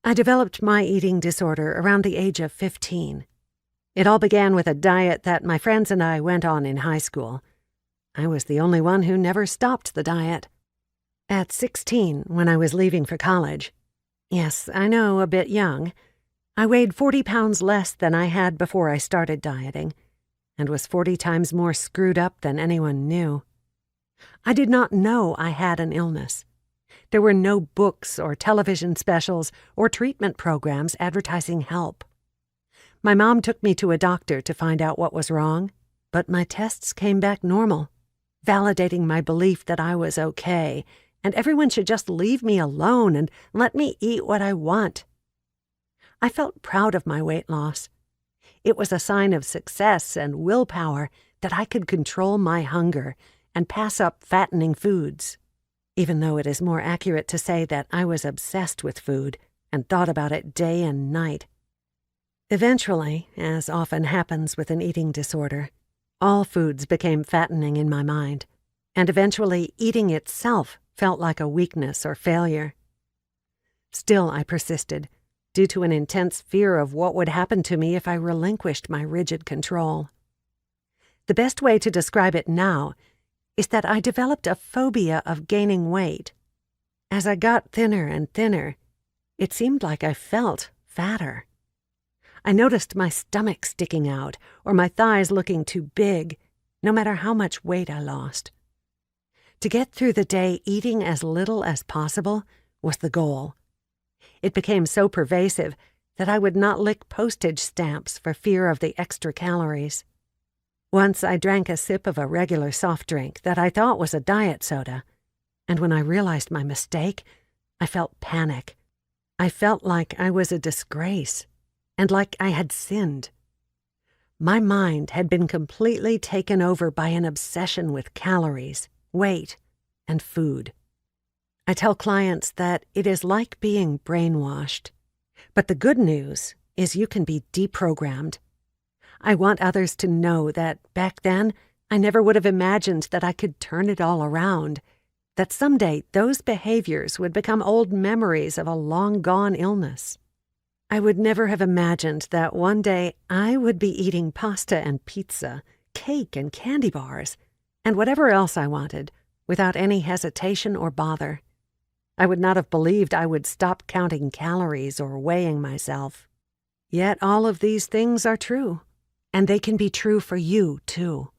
I developed my eating disorder around the age of 15. It all began with a diet that my friends and I went on in high school. I was the only one who never stopped the diet. At 16, when I was leaving for college, yes, I know, a bit young, I weighed 40 pounds less than I had before I started dieting, and was 40 times more screwed up than anyone knew. I did not know I had an illness. There were no books or television specials or treatment programs advertising help. My mom took me to a doctor to find out what was wrong, but my tests came back normal, validating my belief that I was okay, and everyone should just leave me alone and let me eat what I want. I felt proud of my weight loss. It was a sign of success and willpower that I could control my hunger and pass up fattening foods, even though it is more accurate to say that I was obsessed with food and thought about it day and night. Eventually, as often happens with an eating disorder, all foods became fattening in my mind, and eventually eating itself felt like a weakness or failure. Still, I persisted, due to an intense fear of what would happen to me if I relinquished my rigid control. The best way to describe it now is that I developed a phobia of gaining weight. As I got thinner and thinner, it seemed like I felt fatter. I noticed my stomach sticking out or my thighs looking too big, no matter how much weight I lost. To get through the day eating as little as possible was the goal. It became so pervasive that I would not lick postage stamps for fear of the extra calories. Once I drank a sip of a regular soft drink that I thought was a diet soda, and when I realized my mistake, I felt panic. I felt like I was a disgrace, and like I had sinned. My mind had been completely taken over by an obsession with calories, weight, and food. I tell clients that it is like being brainwashed, but the good news is you can be deprogrammed. I want others to know that back then, I never would have imagined that I could turn it all around, that someday those behaviors would become old memories of a long-gone illness. I would never have imagined that one day I would be eating pasta and pizza, cake and candy bars, and whatever else I wanted, without any hesitation or bother. I would not have believed I would stop counting calories or weighing myself. Yet all of these things are true. And they can be true for you, too.